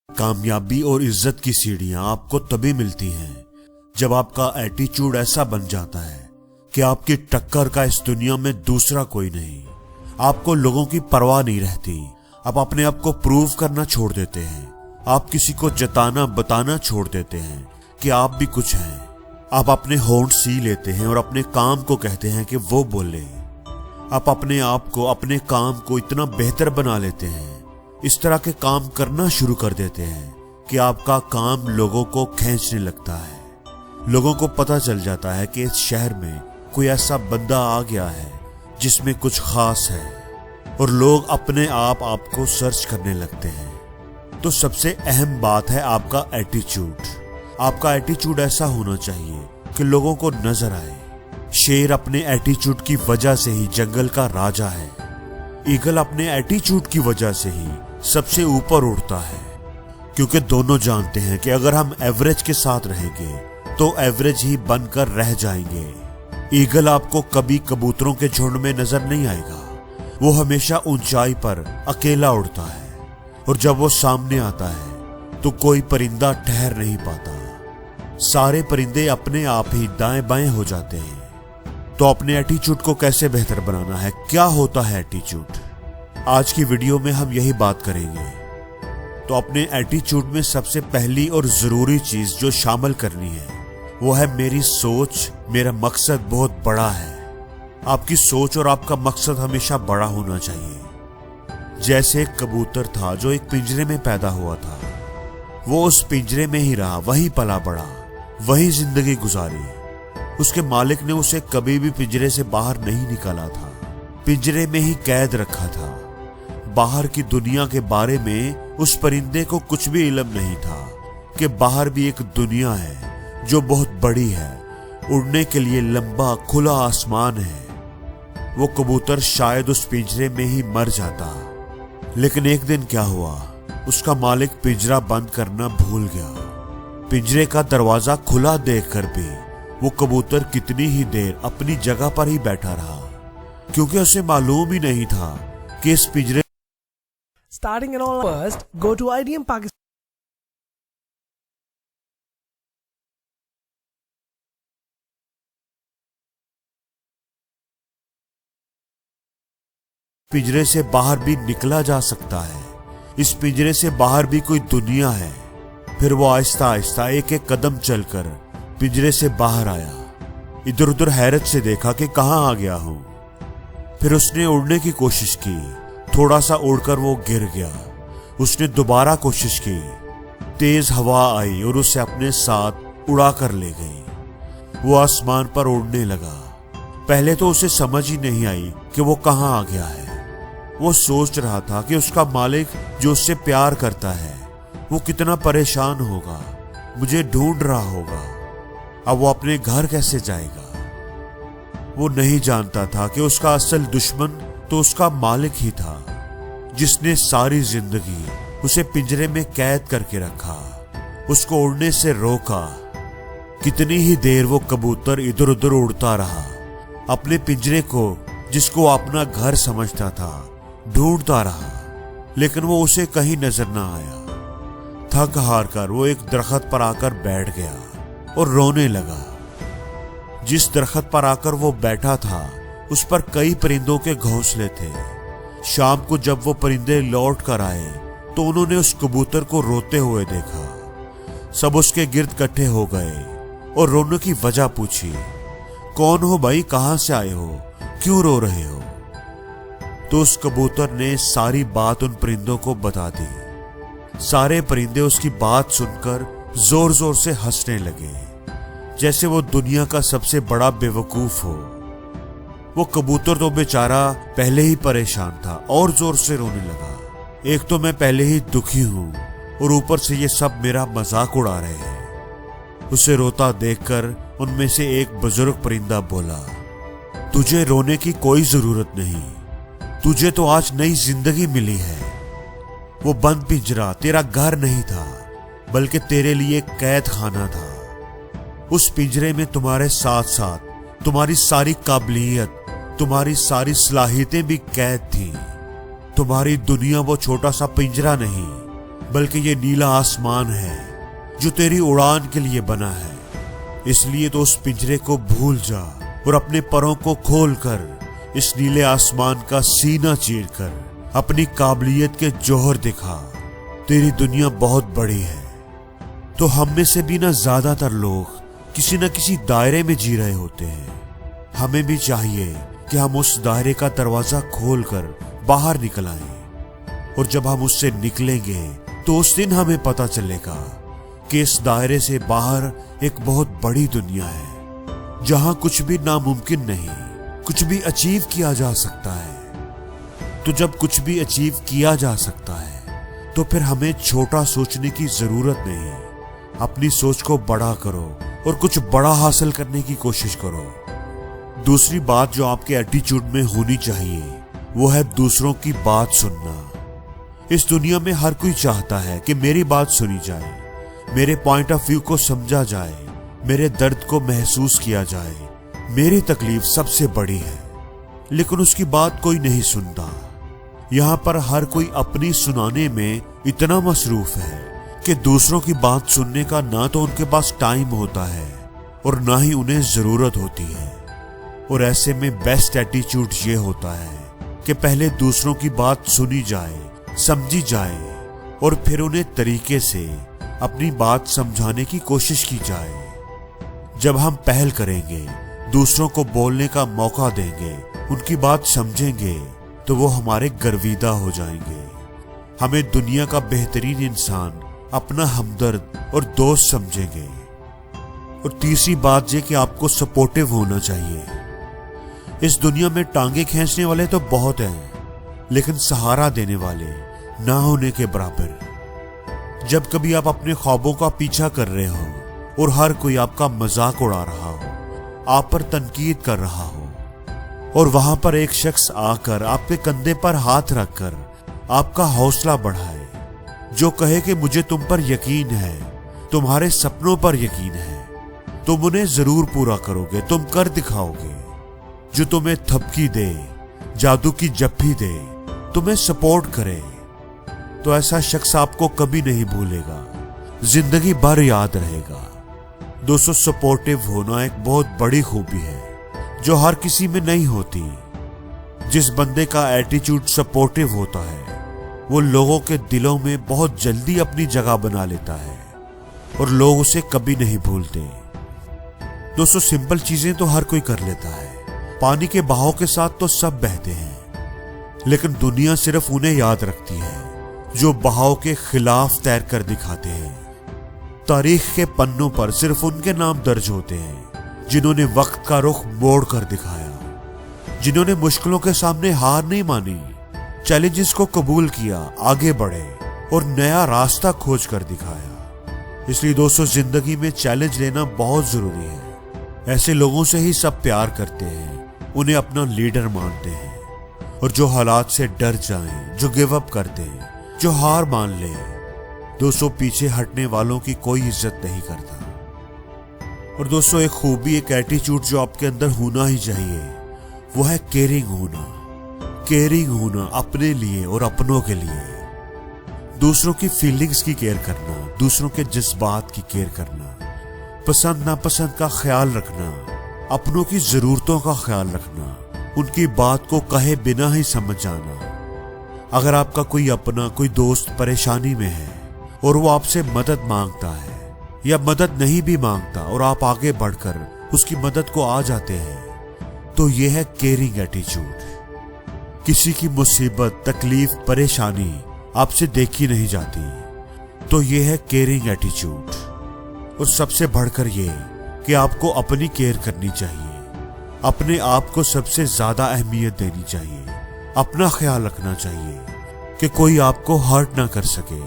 कामयाबी और इज्जत की सीढ़ियां आपको तभी मिलती हैं जब आपका एटीट्यूड ऐसा बन जाता है कि आपकी टक्कर का इस दुनिया में दूसरा कोई नहीं। आपको लोगों की परवाह नहीं रहती। आप अपने आप को प्रूव करना छोड़ देते हैं। आप किसी को जताना बताना छोड़ देते हैं कि आप भी कुछ हैं। आप अपने होंठ सी लेते हैं और अपने काम को कहते हैं कि वो बोले। आप अपने आप को, अपने काम को इतना बेहतर बना लेते हैं, इस तरह के काम करना शुरू कर देते हैं कि आपका काम लोगों को खींचने लगता है। लोगों को पता चल जाता है कि इस शहर में कोई ऐसा बंदा आ गया है जिसमें कुछ खास है, और लोग अपने आप आपको सर्च करने लगते हैं। तो सबसे अहम बात है आपका एटीट्यूड। आपका एटीट्यूड ऐसा होना चाहिए कि लोगों को नजर आए। शेर अपने एटीट्यूड की वजह से ही जंगल का राजा है। ईगल अपने एटीट्यूड की वजह से ही सबसे ऊपर उड़ता है, क्योंकि दोनों जानते हैं कि अगर हम एवरेज के साथ रहेंगे तो एवरेज ही बनकर रह जाएंगे। ईगल आपको कभी कबूतरों के झुंड में नजर नहीं आएगा। वो हमेशा ऊंचाई पर अकेला उड़ता है, और जब वो सामने आता है तो कोई परिंदा ठहर नहीं पाता। सारे परिंदे अपने आप ही दाएं बाएं हो जाते हैं। तो अपने एटीट्यूड को कैसे बेहतर बनाना है, क्या होता है एटीट्यूड, आज की वीडियो में हम यही बात करेंगे। तो अपने एटीट्यूड में सबसे पहली और जरूरी चीज जो शामिल करनी है वो है मेरी सोच। मेरा मकसद बहुत बड़ा है। आपकी सोच और आपका मकसद हमेशा बड़ा होना चाहिए। जैसे एक कबूतर था जो एक पिंजरे में पैदा हुआ था। वो उस पिंजरे में ही रहा, वहीं पला बड़ा, वहीं जिंदगी गुजारी। उसके मालिक ने उसे कभी भी पिंजरे से बाहर नहीं निकाला था, पिंजरे में ही कैद रखा था। बाहर की दुनिया के बारे में उस परिंदे को कुछ भी इल्म नहीं था कि बाहर भी एक दुनिया है जो बहुत बड़ी है, उड़ने के लिए लंबा खुला आसमान है। वो कबूतर शायद उस पिंजरे में ही मर जाता। लेकिन एक दिन क्या हुआ, उसका मालिक पिंजरा बंद करना भूल गया। पिंजरे का दरवाजा खुला देखकर भी वो कबूतर कितनी ही देर अपनी जगह पर ही बैठा रहा, क्योंकि उसे मालूम ही नहीं था कि इस पिंजरे Starting an online first, go to IDM Pakistan. पिंजरे से बाहर भी निकला जा सकता है। इस पिंजरे से बाहर भी कोई दुनिया है। फिर वो आहिस्ता आहिस्ता एक एक कदम चलकर पिंजरे से बाहर आया। इधर उधर हैरत से देखा कि कहां आ गया हूं। फिर उसने उड़ने की कोशिश की। थोड़ा सा उड़कर वो गिर गया। उसने दोबारा कोशिश की। तेज हवा आई और उसे अपने साथ उड़ा कर ले गई। वो आसमान पर उड़ने लगा। पहले तो उसे समझ ही नहीं आई कि वो कहां आ गया है। वो सोच रहा था कि उसका मालिक जो उससे प्यार करता है वो कितना परेशान होगा, मुझे ढूंढ रहा होगा। अब वो अपने घर कैसे जाएगा। वो नहीं जानता था कि उसका असल दुश्मन तो उसका मालिक ही था, जिसने सारी जिंदगी उसे पिंजरे में कैद करके रखा, उसको उड़ने से रोका। कितनी ही देर वो कबूतर इधर उधर उड़ता रहा, अपने पिंजरे को जिसको अपना घर समझता था ढूंढता रहा, लेकिन वो उसे कहीं नजर ना आया। थक हार कर वो एक दरख्त पर आकर बैठ गया और रोने लगा। जिस दरख्त पर आकर वो बैठा था उस पर कई परिंदों के घोंसले थे। शाम को जब वो परिंदे लौट कर आए तो उन्होंने उस कबूतर को रोते हुए देखा। सब उसके गिर्द इकट्ठे हो गए और रोने की वजह पूछी। कौन हो भाई, कहां से आए हो, क्यों रो रहे हो। तो उस कबूतर ने सारी बात उन परिंदों को बता दी। सारे परिंदे उसकी बात सुनकर जोर जोर से हंसने लगे, जैसे वो दुनिया का सबसे बड़ा बेवकूफ हो। वो कबूतर तो बेचारा पहले ही परेशान था और जोर से रोने लगा। एक तो मैं पहले ही दुखी हूं और ऊपर से ये सब मेरा मजाक उड़ा रहे हैं। उसे रोता देखकर उनमें से एक बुजुर्ग परिंदा बोला, तुझे रोने की कोई जरूरत नहीं, तुझे तो आज नई जिंदगी मिली है। वो बंद पिंजरा तेरा घर नहीं था, बल्कि तेरे लिए कैद खाना था। उस पिंजरे में तुम्हारे साथ साथ तुम्हारी सारी काबिलियत, तुम्हारी सारी सलाहियतें भी कैद थी। तुम्हारी दुनिया वो छोटा सा पिंजरा नहीं, बल्कि ये नीला आसमान है जो तेरी उड़ान के लिए बना है। इसलिए तो उस पिंजरे को भूल जा और अपने परों को खोलकर इस नीले आसमान का सीना चीरकर अपनी काबिलियत के जौहर दिखा। तेरी दुनिया बहुत बड़ी है। तो हम में से भी ना ज्यादातर लोग किसी न किसी दायरे में जी रहे होते हैं। हमें भी चाहिए कि हम उस दायरे का दरवाजा खोलकर बाहर निकल आएं। और जब हम उससे निकलेंगे तो उस दिन हमें पता चलेगा कि इस दायरे से बाहर एक बहुत बड़ी दुनिया है, जहां कुछ भी नामुमकिन नहीं, कुछ भी अचीव किया जा सकता है। तो जब कुछ भी अचीव किया जा सकता है तो फिर हमें छोटा सोचने की जरूरत नहीं। अपनी सोच को बड़ा करो और कुछ बड़ा हासिल करने की कोशिश करो। दूसरी बात जो आपके एटीट्यूड में होनी चाहिए वो है दूसरों की बात सुनना। इस दुनिया में हर कोई चाहता है कि मेरी बात सुनी जाए, मेरे पॉइंट ऑफ व्यू को समझा जाए, मेरे दर्द को महसूस किया जाए। मेरी तकलीफ सबसे बड़ी है, लेकिन उसकी बात कोई नहीं सुनता। यहाँ पर हर कोई अपनी सुनाने में इतना मसरूफ है कि दूसरों की बात सुनने का ना तो उनके पास टाइम होता है और ना ही उन्हें जरूरत होती है। और ऐसे में बेस्ट एटीट्यूड ये होता है कि पहले दूसरों की बात सुनी जाए, समझी जाए और फिर उन्हें तरीके से अपनी बात समझाने की कोशिश की जाए। जब हम पहल करेंगे, दूसरों को बोलने का मौका देंगे, उनकी बात समझेंगे, तो वो हमारे गर्विदा हो जाएंगे। हमें दुनिया का बेहतरीन इंसान, अपना हमदर्द और दोस्त समझेंगे। और तीसरी बात ये कि आपको सपोर्टिव होना चाहिए। इस दुनिया में टांगे खींचने वाले तो बहुत हैं, लेकिन सहारा देने वाले ना होने के बराबर। जब कभी आप अपने ख्वाबों का पीछा कर रहे हो और हर कोई आपका मजाक उड़ा रहा हो, आप पर तनकीद कर रहा हो, और वहां पर एक शख्स आकर आपके कंधे पर हाथ रखकर आपका हौसला बढ़ाए, जो कहे कि मुझे तुम पर यकीन है, तुम्हारे सपनों पर यकीन है, तुम उन्हें जरूर पूरा करोगे, तुम कर दिखाओगे। जो तुम्हें थपकी दे, जादू की जप्फी दे, तुम्हें सपोर्ट करे, तो ऐसा शख्स आपको कभी नहीं भूलेगा, जिंदगी भर याद रहेगा। दोस्तों, सपोर्टिव होना एक बहुत बड़ी खूबी है जो हर किसी में नहीं होती। जिस बंदे का एटीट्यूड सपोर्टिव होता है वो लोगों के दिलों में बहुत जल्दी अपनी जगह बना लेता है और लोग उसे कभी नहीं भूलते। दोस्तों, सिंपल चीजें तो हर कोई कर लेता है। पानी के बहाव के साथ तो सब बहते हैं, लेकिन दुनिया सिर्फ उन्हें याद रखती है जो बहाव के खिलाफ तैर कर दिखाते हैं। तारीख के पन्नों पर सिर्फ उनके नाम दर्ज होते हैं जिन्होंने वक्त का रुख मोड़ कर दिखाया, जिन्होंने मुश्किलों के सामने हार नहीं मानी, चैलेंजेस को कबूल किया, आगे बढ़े और नया रास्ता खोज कर दिखाया। इसलिए दोस्तों, जिंदगी में चैलेंज लेना बहुत जरूरी है। ऐसे लोगों से ही सब प्यार करते हैं, उन्हें अपना लीडर मानते हैं। और जो हालात से डर जाएं, जो गिव अप कर दें, जो हार मान ले, दोस्तों पीछे हटने वालों की कोई इज्जत नहीं करता। और दोस्तों, एक खूबी, एक एटीट्यूड जो आपके अंदर होना ही चाहिए वो है केयरिंग होना। केयरिंग होना अपने लिए और अपनों के लिए। दूसरों की फीलिंग्स की केयर करना, दूसरों के जज्बात की केयर करना, पसंद नापसंद का ख्याल रखना, अपनों की जरूरतों का ख्याल रखना, उनकी बात को कहे बिना ही समझ जाना। अगर आपका कोई अपना, कोई दोस्त परेशानी में है और वो आपसे मदद मांगता है या मदद नहीं भी मांगता और आप आगे बढ़कर उसकी मदद को आ जाते हैं, तो यह है केयरिंग एटीट्यूड। किसी की मुसीबत, तकलीफ, परेशानी आपसे देखी नहीं जाती, तो यह है केयरिंग एटीट्यूड। और सबसे बढ़कर ये कि आपको अपनी केयर करनी चाहिए, अपने आप को सबसे ज्यादा अहमियत देनी चाहिए, अपना ख्याल रखना चाहिए कि कोई आपको हर्ट ना कर सके।